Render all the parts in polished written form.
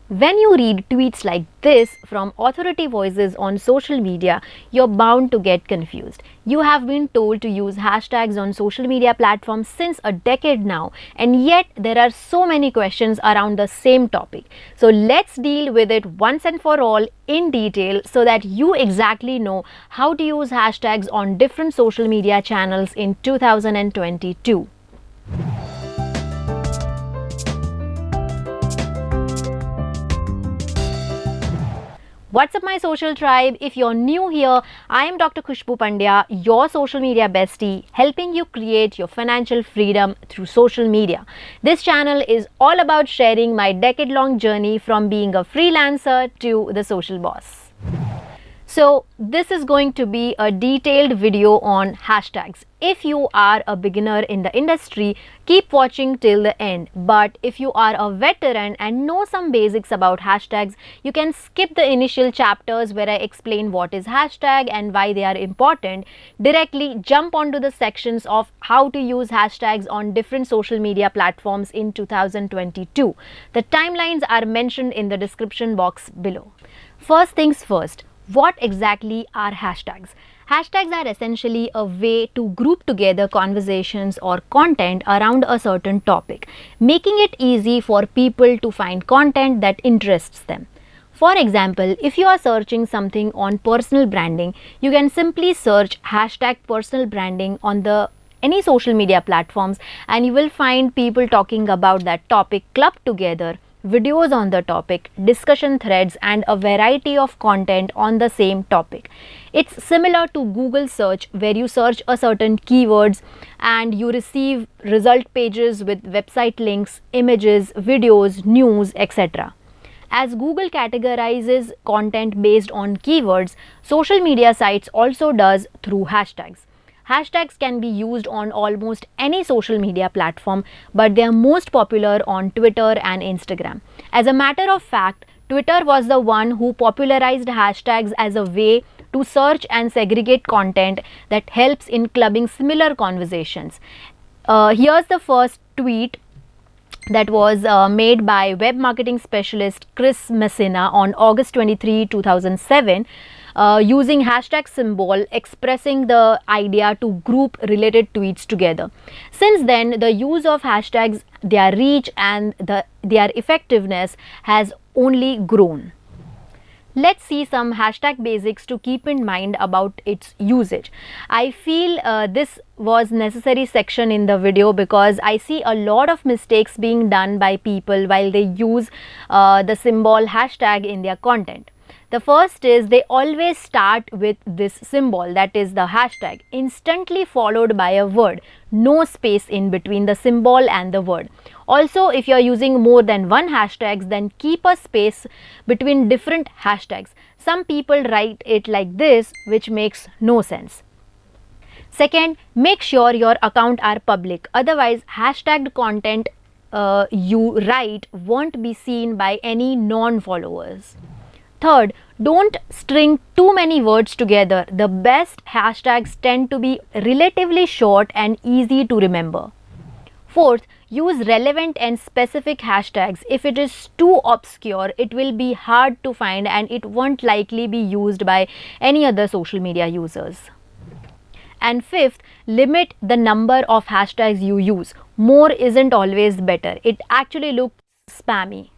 When you read tweets like this from authority voices on social media, you're bound to get confused. You have been told to use hashtags on social media platforms since a decade now, and yet there are so many questions around the same topic. So let's deal with it once and for all in detail so that you exactly know how to use hashtags on different social media channels in 2022. What's up, my social tribe? If you're new here, I am Dr. Khushbu Pandya, your social media bestie, helping you create your financial freedom through social media. This channel is all about sharing my decade-long journey from being a freelancer to the social boss. So this is going to be a detailed video on hashtags. If you are a beginner in the industry, keep watching till the end. But if you are a veteran and know some basics about hashtags, you can skip the initial chapters where I explain what is hashtag and why they are important. Directly jump onto the sections of how to use hashtags on different social media platforms in 2022. The timelines are mentioned in the description box below. First things first. What exactly are hashtags? Hashtags are essentially a way to group together conversations or content around a certain topic, making it easy for people to find content that interests them. For example, if you are searching something on personal branding, you can simply search hashtag personal branding on any social media platforms and you will find people talking about that topic clubbed together, videos on the topic, discussion threads, and a variety of content on the same topic. It's similar to Google search where you search a certain keywords and you receive result pages with website links, images, videos, news, etc. As Google categorizes content based on keywords, social media sites also does through hashtags. Hashtags can be used on almost any social media platform, but they are most popular on Twitter and Instagram. As a matter of fact, Twitter was the one who popularized hashtags as a way to search and segregate content that helps in clubbing similar conversations. Here's the first tweet that was made by web marketing specialist Chris Messina on August 23, 2007. Using hashtag symbol expressing the idea to group related tweets together. Since then, the use of hashtags, their reach and their effectiveness has only grown. Let's see some hashtag basics to keep in mind about its usage. I feel this was necessary section in the video because I see a lot of mistakes being done by people while they use the symbol hashtag in their content. The first is they always start with this symbol, that is the hashtag, instantly followed by a word, no space in between the symbol and the word. Also, if you are using more than one hashtags, then keep a space between different hashtags. Some people write it like this, which makes no sense. Second, make sure your account are public. Otherwise, hashtagged content you write won't be seen by any non-followers. Third, don't string too many words together. The best hashtags tend to be relatively short and easy to remember. Fourth, use relevant and specific hashtags. If it is too obscure, it will be hard to find and it won't likely be used by any other social media users. And fifth, limit the number of hashtags you use. More isn't always better. It actually looks spammy.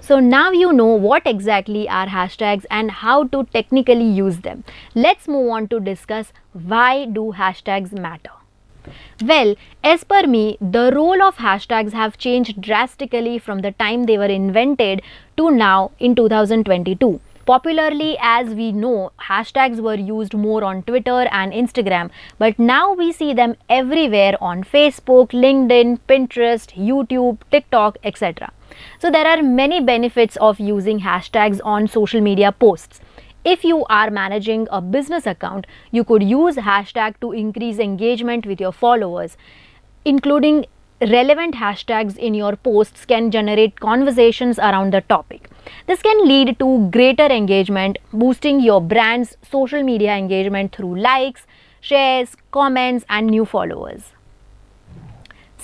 So now you know what exactly are hashtags and how to technically use them. Let's move on to discuss why do hashtags matter. Well, as per me, the role of hashtags have changed drastically from the time they were invented to now in 2022. Popularly, as we know, hashtags were used more on Twitter and Instagram, but now we see them everywhere on Facebook, LinkedIn, Pinterest, YouTube, TikTok, etc. So there are many benefits of using hashtags on social media posts. If you are managing a business account, you could use hashtag to increase engagement with your followers. Including relevant hashtags in your posts can generate conversations around the topic. This can lead to greater engagement, boosting your brand's social media engagement through likes, shares, comments, and new followers.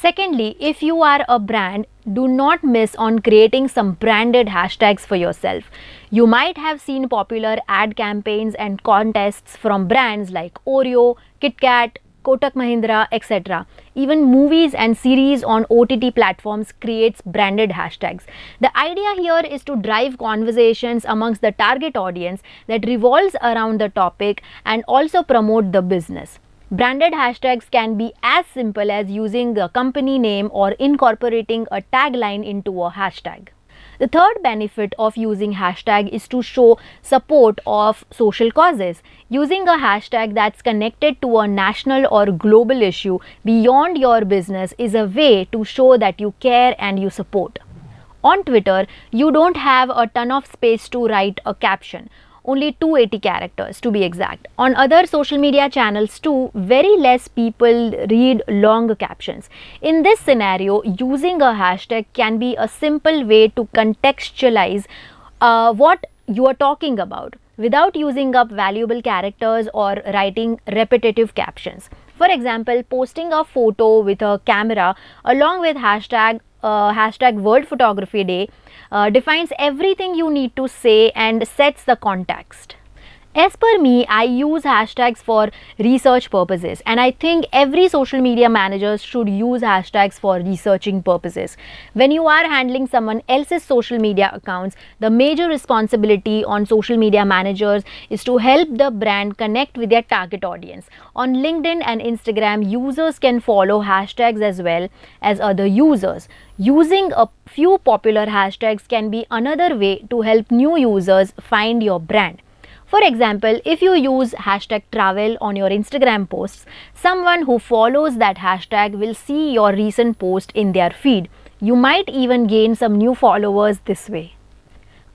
Secondly, if you are a brand, do not miss on creating some branded hashtags for yourself. You might have seen popular ad campaigns and contests from brands like Oreo, KitKat, Kotak Mahindra, etc. Even movies and series on OTT platforms creates branded hashtags. The idea here is to drive conversations amongst the target audience that revolves around the topic and also promote the business. Branded hashtags can be as simple as using a company name or incorporating a tagline into a hashtag. The third benefit of using hashtag is to show support of social causes. Using a hashtag that's connected to a national or global issue beyond your business is a way to show that you care and you support. On Twitter, you don't have a ton of space to write a caption. Only 280 characters to be exact. On other social media channels too, very less people read long captions. In this scenario, using a hashtag can be a simple way to contextualize what you are talking about without using up valuable characters or writing repetitive captions. For example, posting a photo with a camera along with hashtag World Photography Day defines everything you need to say and sets the context. As per me, I use hashtags for research purposes, and I think every social media manager should use hashtags for researching purposes. When you are handling someone else's social media accounts, the major responsibility on social media managers is to help the brand connect with their target audience. On LinkedIn and Instagram, users can follow hashtags as well as other users. Using a few popular hashtags can be another way to help new users find your brand. For example, if you use hashtag travel on your Instagram posts, someone who follows that hashtag will see your recent post in their feed. You might even gain some new followers this way.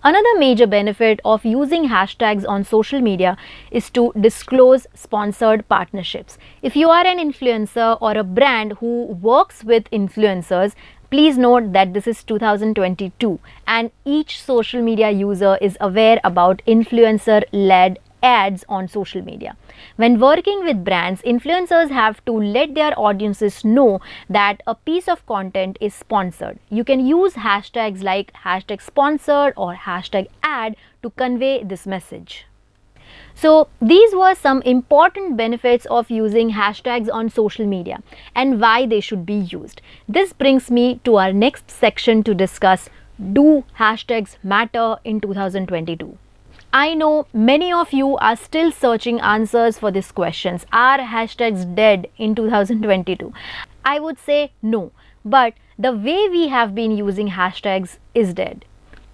Another major benefit of using hashtags on social media is to disclose sponsored partnerships. If you are an influencer or a brand who works with influencers, please note that this is 2022 and each social media user is aware about influencer-led ads on social media. When working with brands, influencers have to let their audiences know that a piece of content is sponsored. You can use hashtags like hashtag sponsored or hashtag ad to convey this message. So these were some important benefits of using hashtags on social media and why they should be used. This brings me to our next section to discuss, do hashtags matter in 2022? I know many of you are still searching answers for these questions. Are hashtags dead in 2022? I would say no, but the way we have been using hashtags is dead.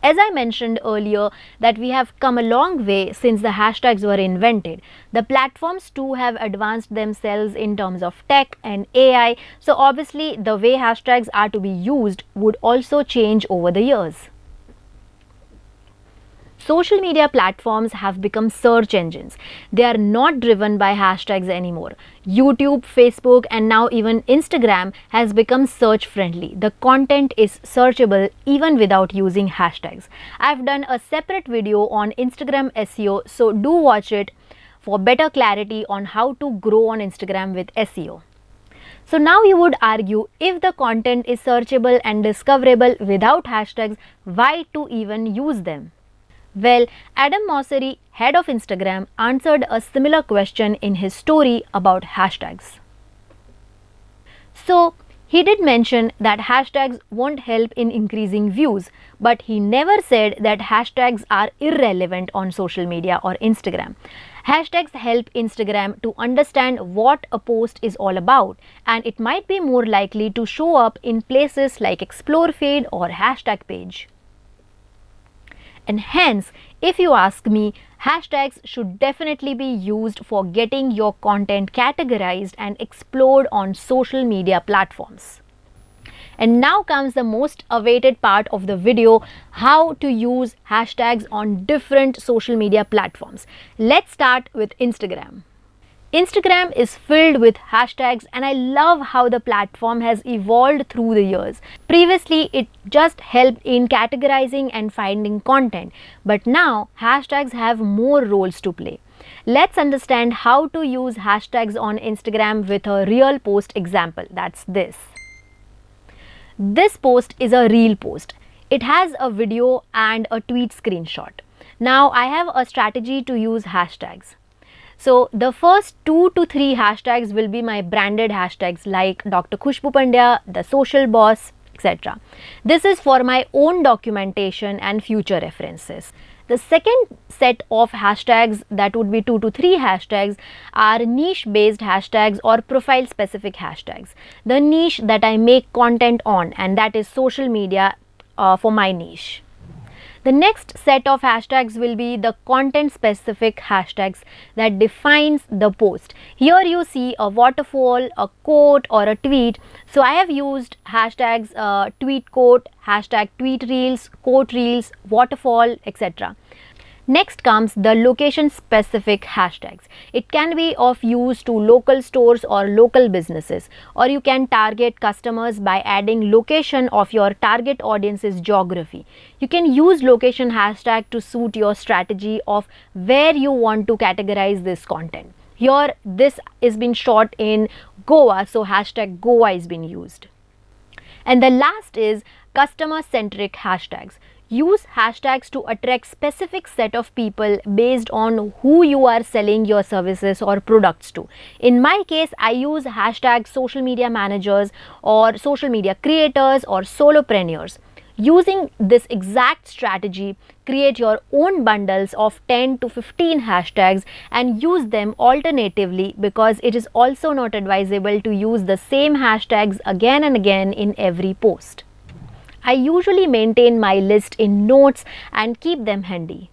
As I mentioned earlier that we have come a long way since the hashtags were invented. The platforms too have advanced themselves in terms of tech and AI, so obviously the way hashtags are to be used would also change over the years. Social media platforms have become search engines. They are not driven by hashtags anymore. YouTube, Facebook, and now even Instagram has become search friendly. The content is searchable even without using hashtags. I've done a separate video on Instagram SEO, so do watch it for better clarity on how to grow on Instagram with SEO. So now you would argue, if the content is searchable and discoverable without hashtags, why to even use them? Well, Adam Mosseri, head of Instagram, answered a similar question in his story about hashtags. So, he did mention that hashtags won't help in increasing views, but he never said that hashtags are irrelevant on social media or Instagram. Hashtags help Instagram to understand what a post is all about, and it might be more likely to show up in places like Explore feed or hashtag page. And hence, if you ask me, hashtags should definitely be used for getting your content categorized and explored on social media platforms. And now comes the most awaited part of the video, how to use hashtags on different social media platforms. Let's start with Instagram. Instagram is filled with hashtags, and I love how the platform has evolved through the years. Previously, it just helped in categorizing and finding content, but now hashtags have more roles to play. Let's understand how to use hashtags on Instagram with a real post example. That's this. This post is a reel post. It has a video and a tweet screenshot. Now I have a strategy to use hashtags. So the first 2 to 3 hashtags will be my branded hashtags like Dr. Khushbu Pandya, the social boss, etc. This is for my own documentation and future references. The second set of hashtags, that would be 2 to 3 hashtags, are niche based hashtags or profile specific hashtags. The niche that I make content on, and that is social media for my niche. The next set of hashtags will be the content specific hashtags that defines the post. Here you see a waterfall, a quote or a tweet. So I have used hashtags tweet quote, hashtag tweet reels, quote reels, waterfall, etc. Next comes the location specific hashtags. It can be of use to local stores or local businesses, or you can target customers by adding location of your target audience's geography. You can use location hashtag to suit your strategy of where you want to categorize this content. Here this is been shot in Goa, so hashtag Goa is being used. And the last is customer centric hashtags. Use hashtags to attract specific set of people based on who you are selling your services or products to. In my case, I use hashtag social media managers or social media creators or solopreneurs. Using this exact strategy, create your own bundles of 10 to 15 hashtags and use them alternatively, because it is also not advisable to use the same hashtags again and again in every post. I usually maintain my list in notes and keep them handy.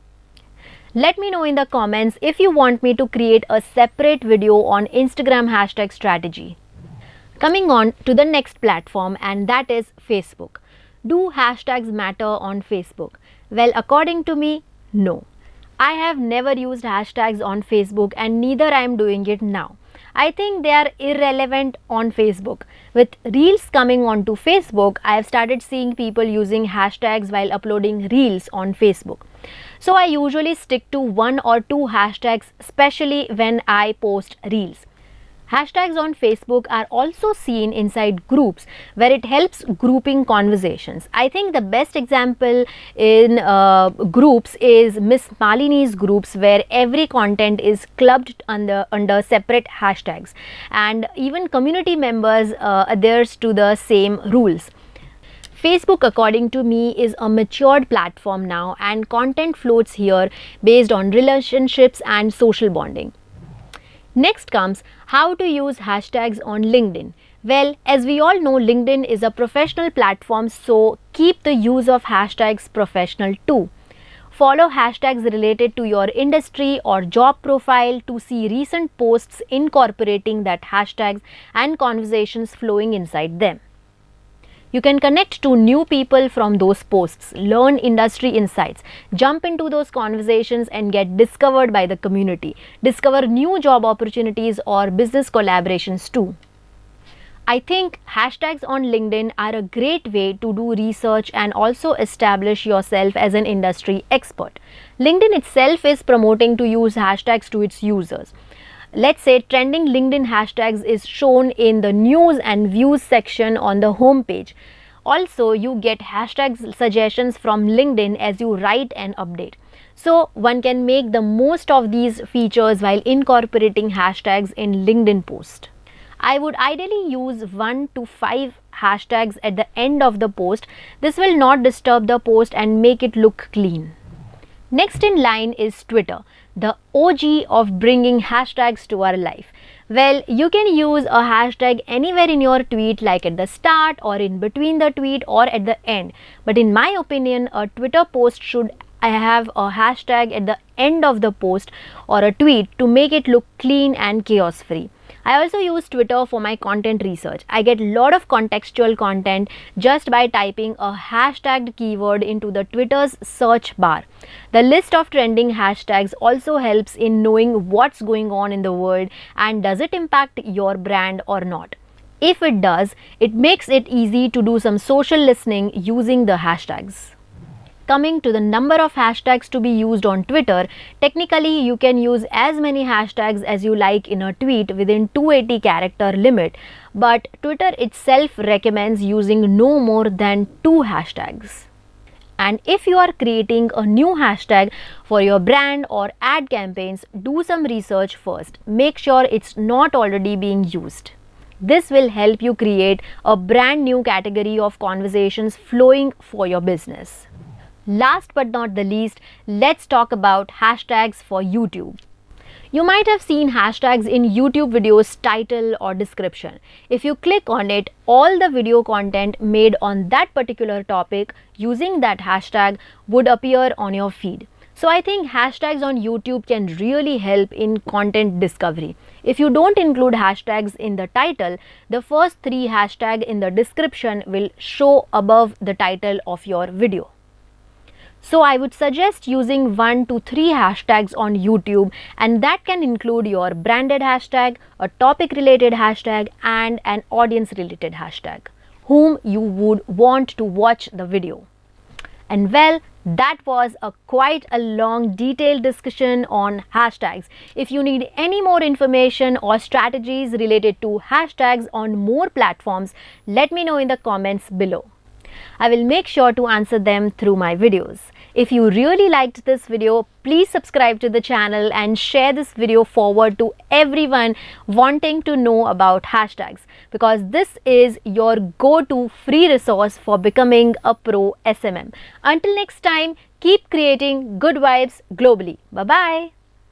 Let me know in the comments if you want me to create a separate video on Instagram hashtag strategy. Coming on to the next platform, and that is Facebook. Do hashtags matter on Facebook? Well, according to me, no. I have never used hashtags on Facebook and neither I am doing it now. I think they are irrelevant on Facebook. With reels coming onto Facebook, I have started seeing people using hashtags while uploading reels on Facebook. So I usually stick to 1 or 2 hashtags, especially when I post reels. Hashtags on Facebook are also seen inside groups where it helps grouping conversations. I think the best example in groups is Miss Malini's groups, where every content is clubbed under separate hashtags, and even community members adheres to the same rules. Facebook, according to me, is a matured platform now, and content floats here based on relationships and social bonding. Next comes how to use hashtags on LinkedIn. Well, as we all know, LinkedIn is a professional platform, so keep the use of hashtags professional too. Follow hashtags related to your industry or job profile to see recent posts incorporating that hashtags and conversations flowing inside them. You can connect to new people from those posts, learn industry insights, jump into those conversations and get discovered by the community. Discover new job opportunities or business collaborations too. I think hashtags on LinkedIn are a great way to do research and also establish yourself as an industry expert. LinkedIn itself is promoting to use hashtags to its users. Let's say trending LinkedIn hashtags is shown in the news and views section on the home page. Also, you get hashtag suggestions from LinkedIn as you write and update. So one can make the most of these features while incorporating hashtags in LinkedIn post. I would ideally use 1 to 5 hashtags at the end of the post. This will not disturb the post and make it look clean. Next in line is Twitter, the OG of bringing hashtags to our life. Well, you can use a hashtag anywhere in your tweet, like at the start or in between the tweet or at the end. But in my opinion, a Twitter post should have a hashtag at the end of the post or a tweet to make it look clean and chaos free. I also use Twitter for my content research. I get a lot of contextual content just by typing a hashtagged keyword into the Twitter's search bar. The list of trending hashtags also helps in knowing what's going on in the world and does it impact your brand or not. If it does, it makes it easy to do some social listening using the hashtags. coming to the number of hashtags to be used on Twitter, technically you can use as many hashtags as you like in a tweet within 280 character limit, but Twitter itself recommends using no more than 2 hashtags. And if you are creating a new hashtag for your brand or ad campaigns, do some research first. Make sure it's not already being used. This will help you create a brand new category of conversations flowing for your business. Last but not the least, let's talk about hashtags for YouTube. You might have seen hashtags in YouTube videos title or description. If you click on it, all the video content made on that particular topic using that hashtag would appear on your feed. So I think hashtags on YouTube can really help in content discovery. If you don't include hashtags in the title, the first 3 hashtags in the description will show above the title of your video. So I would suggest using 1 to 3 hashtags on YouTube, and that can include your branded hashtag, a topic related hashtag and an audience related hashtag, whom you would want to watch the video. And well, that was quite a long detailed discussion on hashtags. If you need any more information or strategies related to hashtags on more platforms, let me know in the comments below. I will make sure to answer them through my videos. If you really liked this video, please subscribe to the channel and share this video forward to everyone wanting to know about hashtags, because this is your go-to free resource for becoming a pro SMM. Until next time, keep creating good vibes globally. Bye-bye.